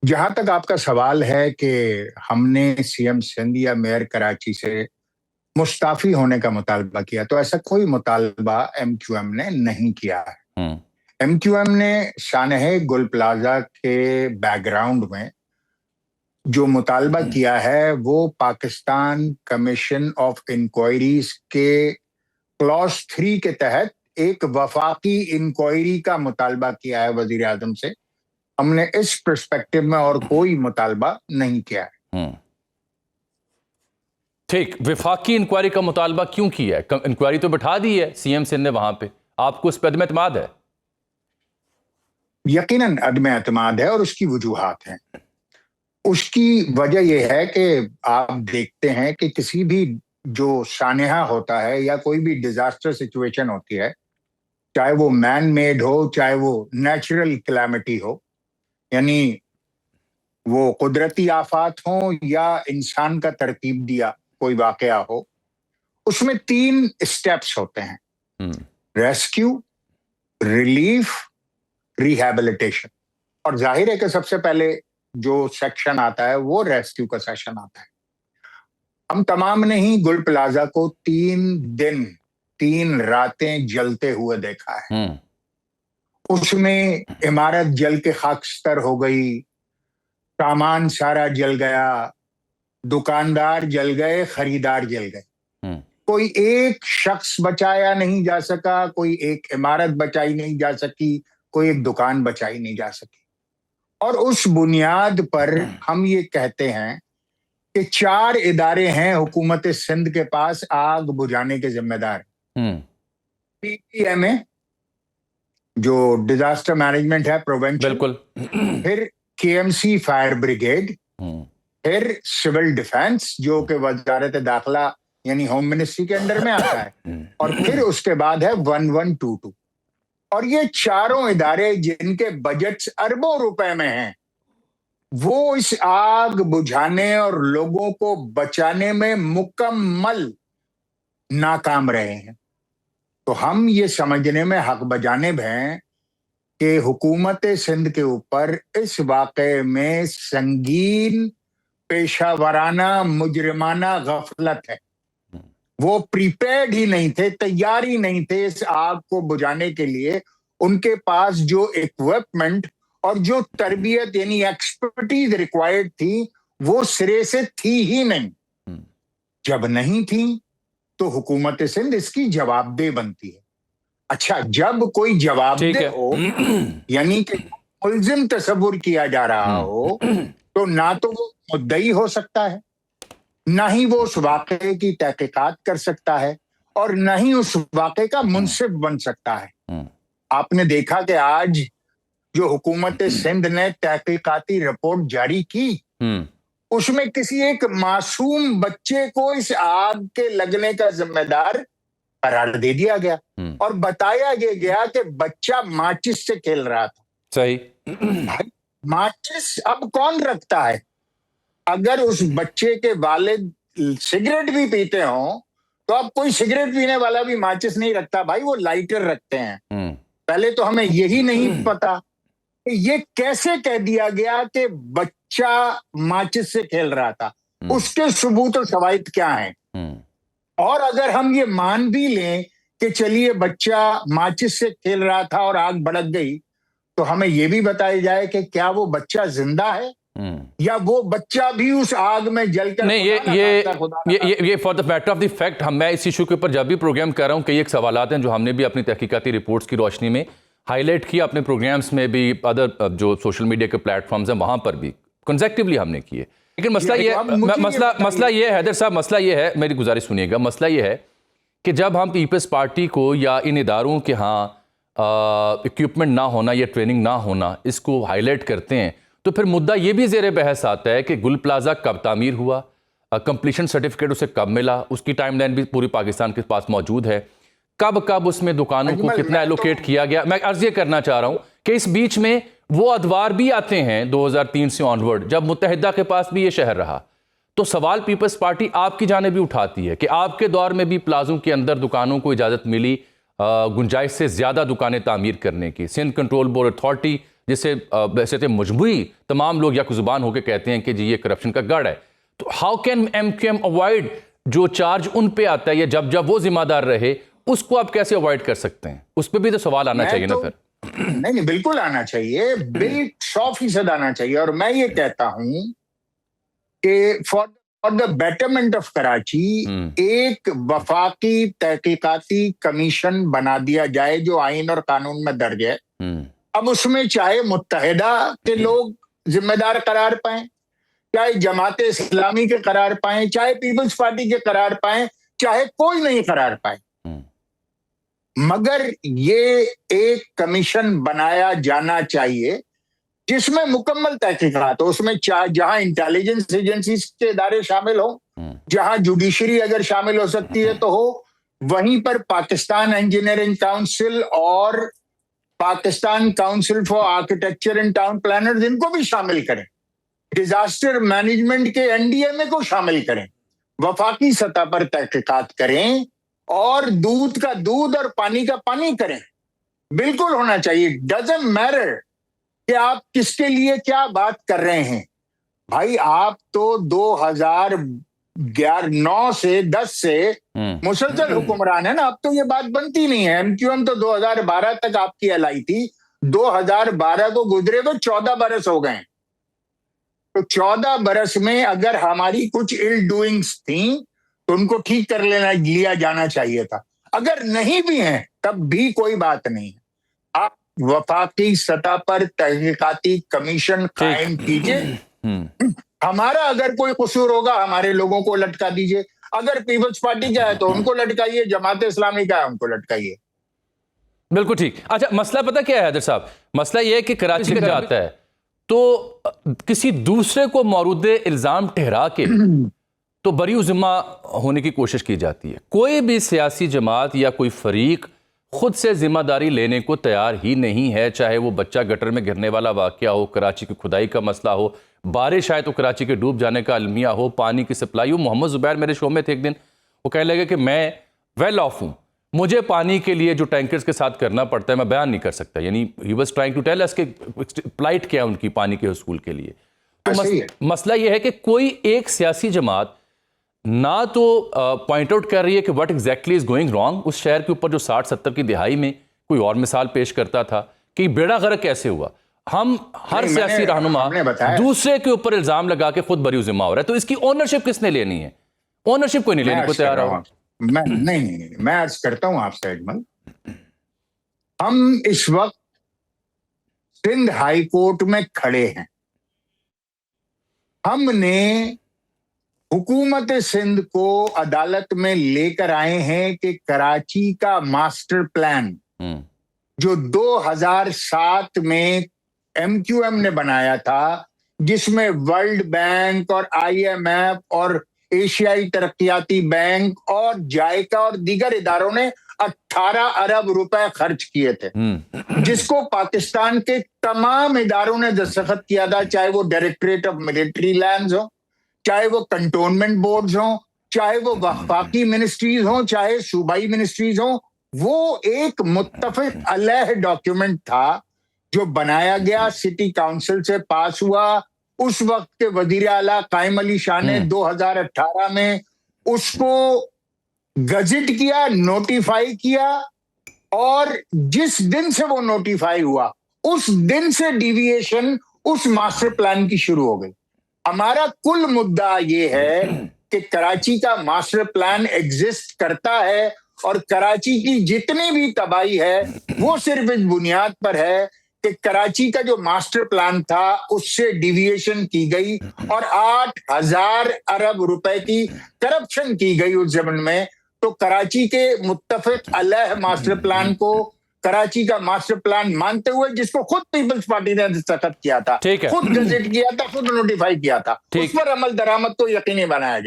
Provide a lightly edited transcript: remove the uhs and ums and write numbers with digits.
جہاں تک آپ کا سوال ہے کہ ہم نے سی ایم سندھ یا میئر کراچی سے مستعفی ہونے کا مطالبہ کیا، تو ایسا کوئی مطالبہ ایم کیو ایم نے نہیں کیا ہے۔ ایم کیو ایم نے سانحہ گل پلازا کے بیک گراؤنڈ میں جو مطالبہ کیا ہے وہ پاکستان کمیشن آف انکوائریز کے کلاس 3 کے تحت ایک وفاقی انکوائری کا مطالبہ کیا ہے وزیر اعظم سے۔ ہم نے اس پرسپیکٹو میں اور کوئی مطالبہ نہیں کیا ہے۔ ٹھیک، وفاقی انکوائری کا مطالبہ کیوں کیا ہے؟ انکوائری تو بٹھا دی ہے سی ایم سندھ نے وہاں پہ، آپ کو اس پہ عدم اعتماد ہے؟ یقیناً عدم اعتماد ہے اور اس کی وجوہات ہیں۔ اس کی وجہ یہ ہے کہ آپ دیکھتے ہیں کہ کسی بھی جو سانحہ ہوتا ہے یا کوئی بھی ڈیزاسٹر سچویشن ہوتی ہے، چاہے وہ مین میڈ ہو چاہے وہ نیچرل کلیمٹی ہو، یعنی وہ قدرتی آفات ہوں یا انسان کا ترتیب دیا کوئی واقعہ ہو، اس میں 3 اسٹیپس ہوتے ہیں: ریسکیو، ریلیف، ریہیبلیٹیشن۔ اور ظاہر ہے کہ سب سے پہلے جو سیکشن آتا ہے وہ ریسکیو کا سیکشن آتا ہے۔ ہم تمام نے ہی گل پلازا کو 3 دن 3 راتیں جلتے ہوئے دیکھا ہے۔ اس میں عمارت جل کے خاکستر ہو گئی، سامان سارا جل گیا، دکاندار جل گئے، خریدار جل گئے، کوئی ایک شخص بچایا نہیں جا سکا، کوئی ایک عمارت بچائی نہیں جا سکی، کوئی ایک دکان بچائی نہیں جا سکی۔ اور اس بنیاد پر ہم یہ کہتے ہیں کہ 4 ادارے ہیں حکومت سندھ کے پاس آگ بجھانے کے ذمہ دار۔ پی ٹی ایم اے جو ڈیزاسٹر مینجمنٹ ہے، پروینشن، بالکل، پھر کے ایم سی فائر بریگیڈ، پھر سول ڈیفینس جو کہ وزارت داخلہ یعنی ہوم منسٹری کے اندر میں آتا ہے، اور پھر اس کے بعد ہے 1122۔ اور یہ 4 ادارے جن کے بجٹس اربوں روپے میں ہیں، وہ اس آگ بجھانے اور لوگوں کو بچانے میں مکمل ناکام رہے ہیں۔ تو ہم یہ سمجھنے میں حق بجانب ہیں کہ حکومت سندھ کے اوپر اس واقعے میں سنگین پیشہ ورانہ مجرمانہ غفلت ہے۔ وہ پریپیئرڈ ہی نہیں تھے، تیار ہی نہیں تھے اس آگ کو بجھانے کے لیے۔ ان کے پاس جو اکوپمنٹ اور جو تربیت یعنی ایکسپرٹیز ریکوائرڈ تھی وہ سرے سے تھی ہی نہیں۔ جب نہیں تھی تو حکومت سندھ اس کی جواب دہ بنتی ہے۔ اچھا، جب کوئی جواب دہ ہو یعنی کہ ملزم تصور کیا جا رہا ہو، تو نہ تو وہ مدعی ہو سکتا ہے، نہ ہی وہ اس واقعے کی تحقیقات کر سکتا ہے، اور نہ ہی اس واقعے کا منصف بن سکتا ہے۔ آپ نے دیکھا کہ آج جو حکومت سندھ نے تحقیقاتی رپورٹ جاری کی، اس میں کسی ایک معصوم بچے کو اس آگ کے لگنے کا ذمہ دار قرار دے دیا گیا، اور بتایا یہ گیا کہ بچہ ماچس سے کھیل رہا تھا۔ صحیح، ماچس اب کون رکھتا ہے؟ اگر اس بچے کے والد سگریٹ بھی پیتے ہوں تو اب کوئی سگریٹ پینے والا بھی ماچس نہیں رکھتا بھائی، وہ لائٹر رکھتے ہیں۔ پہلے تو ہمیں یہی نہیں پتا کہ یہ کیسے کہہ دیا گیا کہ بچہ ماچس سے کھیل رہا تھا، اس کے ثبوت و شواہد کیا ہیں؟ اور اگر ہم یہ مان بھی لیں کہ چلیے بچہ ماچس سے کھیل رہا تھا اور آگ بھڑک گئی، تو ہمیں یہ بھی بتایا جائے کہ کیا وہ بچہ زندہ ہے یا وہ بچہ بھی اس آگ میں جل کر نہیں۔ یہ for the matter of the fact میں اس ایشو کے اوپر جب بھی پروگرام کر رہا ہوں، کئی ایک سوالات ہیں جو ہم نے بھی اپنی تحقیقاتی رپورٹس کی روشنی میں ہائی لائٹ کیا، اپنے پروگرامز میں بھی، ادر جو سوشل میڈیا کے پلیٹ فارمز ہیں وہاں پر بھی کنزیکٹیولی ہم نے کیے۔ لیکن مسئلہ یہ ہے حیدر صاحب، مسئلہ یہ ہے، میری گزارش سنیے گا، مسئلہ یہ ہے کہ جب ہم پیپلز پارٹی کو یا ان اداروں کے ہاں اکوپمنٹ نہ ہونا یا ٹریننگ نہ ہونا اس کو ہائی لائٹ کرتے ہیں، تو پھر مدعا یہ بھی زیر بحث آتا ہے کہ گل پلازا کب تعمیر ہوا، کمپلیشن سرٹیفکیٹ اسے کب ملا، اس کی ٹائم لائن بھی پوری پاکستان کے پاس موجود ہے، کب اس میں دکانوں کو کتنا ایلوکیٹ کیا گیا۔ میں عرض یہ کرنا چاہ رہا ہوں کہ اس بیچ میں وہ ادوار بھی آتے ہیں 2003 سے آنورڈ، جب متحدہ کے پاس بھی یہ شہر رہا۔ تو سوال پیپلز پارٹی آپ کی جانب بھی اٹھاتی ہے کہ آپ کے دور میں بھی پلازوں کے اندر دکانوں کو اجازت ملی گنجائش سے زیادہ دکانیں تعمیر کرنے کی، سندھ کنٹرول بورڈ اتھارٹی جسے ویسے مجموعی تمام لوگ یک زبان ہو کے کہتے ہیں کہ جی یہ کرپشن کا گڑھ ہے، تو how can M Q M avoid جو چارج ان پہ آتا ہے یا جب وہ ذمہ دار رہے اس کو آپ کیسے اوائڈ کر سکتے ہیں؟ اس پہ بھی تو سوال آنا چاہیے نا پھر۔ نہیں بالکل آنا چاہیے، 100% آنا چاہیے، اور میں یہ کہتا ہوں کہ for the betterment of Karachi ایک وفاقی تحقیقاتی کمیشن بنا دیا جائے جو آئین اور قانون میں درج ہے۔ اب اس میں چاہے متحدہ کے لوگ ذمہ دار قرار پائیں، چاہے جماعت اسلامی کے قرار پائیں، چاہے پیپلز پارٹی کے قرار پائیں، چاہے کوئی نہیں قرار پائے، مگر یہ ایک کمیشن بنایا جانا چاہیے جس میں مکمل تحقیقات ہو۔ اس میں جہاں انٹیلیجنس ایجنسیز کے ادارے شامل ہوں، جہاں جوڈیشری اگر شامل ہو سکتی ہے تو ہو، وہیں پر پاکستان انجینئرنگ کاؤنسل اور Pakistan council for architecture and town planners ان کو بھی شامل کریں، ڈیزاسٹر مینجمنٹ کے NDMA کو شامل کریں، وفاقی سطح پر تحقیقات کریں اور دودھ کا دودھ اور پانی کا پانی کریں۔ بالکل ہونا چاہیے، ڈزنٹ میٹر کہ آپ کس کے لیے کیا بات کر رہے ہیں۔ بھائی آپ تو 2009 سے 10 سے مسلسل حکمران ہے نا، اب تو یہ بات بنتی نہیں ہے۔ MQM تو 2012 تک آپ کی الائی تھی، 2012 کو گزرے تو 14 برس ہو گئے، تو 14 برس میں اگر ہماری کچھ ill doings تھیں تو ان کو ٹھیک کر لیا جانا چاہیے تھا، اگر نہیں بھی ہیں تب بھی کوئی بات نہیں ہے۔ آپ وفاقی سطح پر تحقیقاتی کمیشن قائم کیجئے، ہمارا اگر کوئی قصور ہوگا ہمارے لوگوں کو لٹکا دیجئے، اگر پیپلز پارٹی کا ہے تو ان کو لٹکائیے، جماعت اسلامی کا ہے ان کو لٹکائیے۔ بالکل ٹھیک۔ اچھا مسئلہ پتہ کیا ہے حیدر صاحب؟ مسئلہ یہ ہے کہ کراچی کا جاتا ہے تو کسی دوسرے کو مورد الزام ٹھہرا کے تو بری ذمہ ہونے کی کوشش کی جاتی ہے۔ کوئی بھی سیاسی جماعت یا کوئی فریق خود سے ذمہ داری لینے کو تیار ہی نہیں ہے، چاہے وہ بچہ گٹر میں گرنے والا واقعہ ہو، کراچی کی کھدائی کا مسئلہ ہو، بارش آئے تو کراچی کے ڈوب جانے کا المیہ ہو، پانی کی سپلائی ہو۔ محمد زبیر میرے شو میں تھے ایک دن، وہ کہنے لگے کہ میں ویل آف ہوں، مجھے پانی کے لیے جو ٹینکرز کے ساتھ کرنا پڑتا ہے میں بیان نہیں کر سکتا، یعنی he was trying to tell us کہ پلائٹ کیا ہے ان کی پانی کے حصول کے لیے۔ تو مسئلہ یہ ہے کہ کوئی ایک سیاسی جماعت نہ تو پوائنٹ آؤٹ کر رہی ہے کہ what exactly is going wrong اس شہر کے اوپر جو 60-70 کی دہائی میں کوئی اور مثال پیش کرتا تھا کہ بیڑا غرق کیسے ہوا۔ ہم ہر سیاسی رہنما دوسرے کے اوپر الزام لگا کے خود بری ذمہ ہو رہا ہے، تو اس کی اونرشپ کس نے لینی ہے؟ اونرشپ کوئی نہیں لینے کو تیار ہو۔ نہیں میں عرض کرتا ہوں آپ سے اجمل، ہم اس وقت سندھ ہائی کورٹ میں کھڑے ہیں، ہم نے حکومت سندھ کو عدالت میں لے کر آئے ہیں کہ کراچی کا ماسٹر پلان جو 2007 میں MQM نے بنایا تھا، جس میں ورلڈ بینک اور IMF اور ایشیائی ترقیاتی بینک اور جائکا اور دیگر اداروں نے 18 ارب روپے خرچ کیے تھے، جس کو پاکستان کے تمام اداروں نے دستخط کیا تھا، چاہے وہ ڈائریکٹریٹ آف ملٹری لینڈز ہو، چاہے وہ کنٹونمنٹ بورڈز ہوں، چاہے وہ وفاقی منسٹریز ہوں، چاہے صوبائی منسٹریز ہوں۔ وہ ایک متفق علیہ ڈاکیومنٹ تھا جو بنایا گیا، سٹی کاؤنسل سے پاس ہوا، اس وقت کے وزیر اعلیٰ قائم علی شاہ نے 2018 میں اس کو گزٹ کیا، نوٹیفائی کیا، اور جس دن سے وہ نوٹیفائی ہوا اس دن سے ڈیویشن اس ماسٹر پلان کی شروع ہو گئی۔ ہمارا کل مدعا یہ ہے کہ کراچی کا ماسٹر پلان ایگزسٹ کرتا ہے، اور کراچی کی جتنی بھی تباہی ہے وہ صرف اس بنیاد پر ہے کہ کراچی کا جو ماسٹر پلان تھا اس سے ڈیویشن کی گئی اور 8,000 ارب روپے کی کرپشن کی گئی اس زمن میں۔ تو کراچی کے متفق علیہ ماسٹر پلان کو، کراچی کا ماسٹر پلان مانتے ہوئے، جس کو خود پیپلز پارٹی نے دستخط کیا تھا، خود گزٹ کیا تھا، خود نوٹیفائی کیا تھا، اس پر عمل درآمد تو یقینی بنایا جائے۔